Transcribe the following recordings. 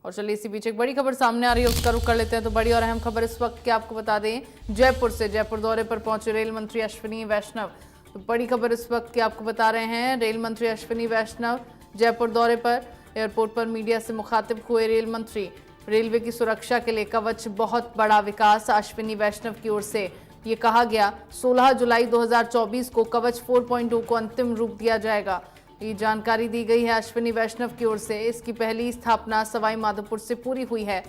और चलिए इसी बीच एक बड़ी खबर सामने आ रही है, उसका रुख कर लेते हैं। तो बड़ी और अहम खबर इस वक्त की आपको बता दें, जयपुर से जयपुर दौरे पर पहुंचे रेल मंत्री अश्विनी वैष्णव। तो बड़ी खबर इस वक्त की आपको बता रहे हैं, रेल मंत्री अश्विनी वैष्णव जयपुर दौरे पर। एयरपोर्ट पर मीडिया से मुखातिब हुए रेल मंत्री। रेलवे की सुरक्षा के लिए कवच बहुत बड़ा विकास, अश्विनी वैष्णव की ओर से ये कहा गया। 16 जुलाई 2024 को कवच 4.0 को अंतिम रूप दिया जाएगा, ये जानकारी दी गई है अश्विनी वैष्णव की ओर से। इसकी पहली स्थापना सवाई माधोपुर से पूरी हुई है।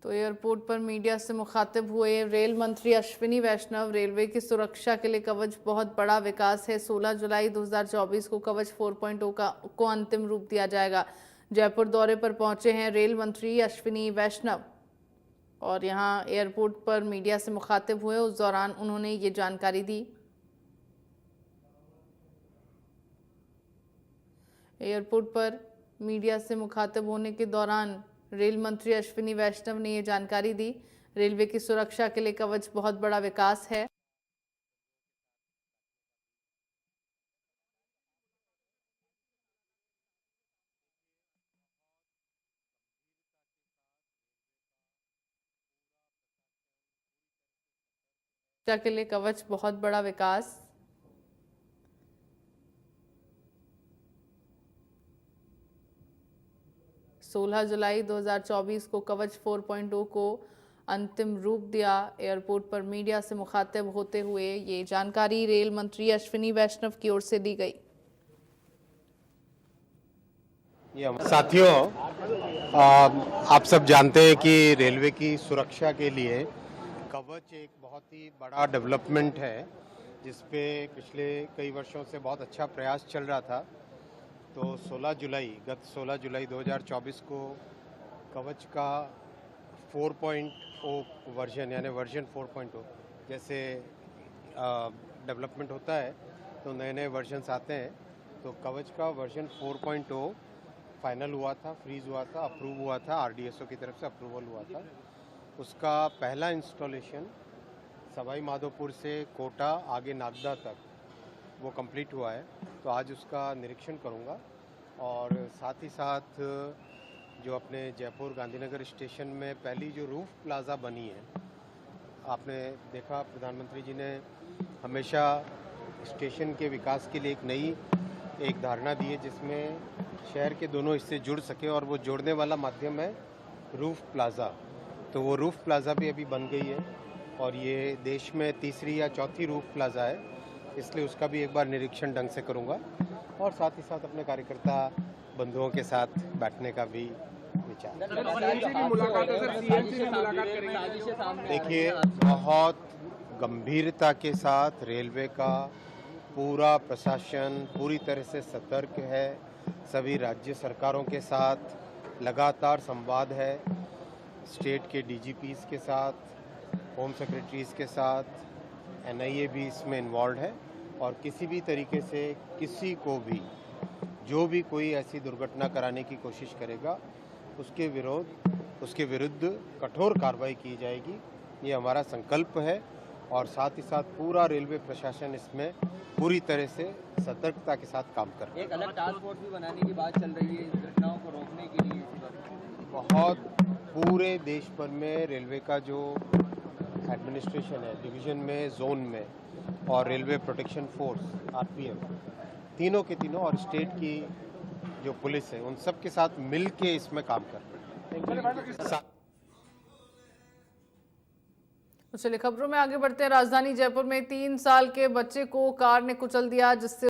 तो एयरपोर्ट पर मीडिया से मुखातिब हुए रेल मंत्री अश्विनी वैष्णव। रेलवे की सुरक्षा के लिए कवच बहुत बड़ा विकास है, 16 जुलाई 2024 को कवच 4.0 को अंतिम रूप दिया जाएगा। जयपुर दौरे पर पहुंचे हैं रेल मंत्री अश्विनी वैष्णव और यहां एयरपोर्ट पर मीडिया से मुखातिब हुए, उस दौरान उन्होंने ये जानकारी दी। एयरपोर्ट पर मीडिया से मुखातिब होने के दौरान रेल मंत्री अश्विनी वैष्णव ने ये जानकारी दी। रेलवे की सुरक्षा के लिए कवच बहुत बड़ा विकास है। सुरक्षा के लिए कवच बहुत बड़ा विकास। सोलह जुलाई 2024 को कवच 4.0 को अंतिम रूप दिया। एयरपोर्ट पर मीडिया से मुखातिब होते हुए ये जानकारी रेल मंत्री अश्विनी वैष्णव की ओर से दी गई। साथियों, आप सब जानते हैं कि रेलवे की सुरक्षा के लिए कवच एक बहुत ही बड़ा डेवलपमेंट है, जिसपे पिछले कई वर्षों से बहुत अच्छा प्रयास चल रहा था। तो गत 16 जुलाई 2024 को कवच का 4.0 वर्जन यानी वर्जन 4.0 जैसे डेवलपमेंट होता है तो नए नए वर्जन्स आते हैं। तो कवच का वर्जन 4.0 फाइनल हुआ था, फ्रीज हुआ था, अप्रूव हुआ था, आरडीएसओ की तरफ से अप्रूवल हुआ था। उसका पहला इंस्टॉलेशन सवाई माधोपुर से कोटा आगे नागदा तक वो कंप्लीट हुआ है। तो आज उसका निरीक्षण करूंगा और साथ ही साथ जो अपने जयपुर गांधीनगर स्टेशन में पहली जो रूफ प्लाज़ा बनी है, आपने देखा प्रधानमंत्री जी ने हमेशा स्टेशन के विकास के लिए एक धारणा दी है जिसमें शहर के दोनों हिस्से जुड़ सके, और वो जोड़ने वाला माध्यम है रूफ प्लाज़ा। तो वो रूफ प्लाज़ा भी अभी बन गई है और ये देश में तीसरी या चौथी रूफ प्लाज़ा है, इसलिए उसका भी एक बार निरीक्षण ढंग से करूँगा और साथ ही साथ अपने कार्यकर्ता बंधुओं के साथ बैठने का भी विचार। देखिए, बहुत गंभीरता के साथ रेलवे का पूरा प्रशासन पूरी तरह से सतर्क है। सभी राज्य सरकारों के साथ लगातार संवाद है, स्टेट के डीजीपीज के साथ, होम सेक्रेटरीज के साथ, एनआईए भी इसमें इन्वॉल्व है और किसी भी तरीके से किसी को भी जो भी कोई ऐसी दुर्घटना कराने की कोशिश करेगा उसके विरुद्ध कठोर कार्रवाई की जाएगी। ये हमारा संकल्प है और साथ ही साथ पूरा रेलवे प्रशासन इसमें पूरी तरह से सतर्कता के साथ काम कर रहा है। एक अलग टास्क फोर्स भी बनाने की बात चल रही है इस घटनाओं को रोकने के लिए। बहुत पूरे देश भर में रेलवे का जो एडमिनिस्ट्रेशन है, डिवीजन में, जोन में और रेलवे प्रोटेक्शन फोर्स आरपीएफ, तीनों के तीनों और स्टेट की जो पुलिस है उन सब के साथ मिल के इसमें काम कर रहे हैं। चलिए खबरों में आगे बढ़ते हैं। राजधानी जयपुर में 3 साल के बच्चे को कार ने कुचल दिया, जिससे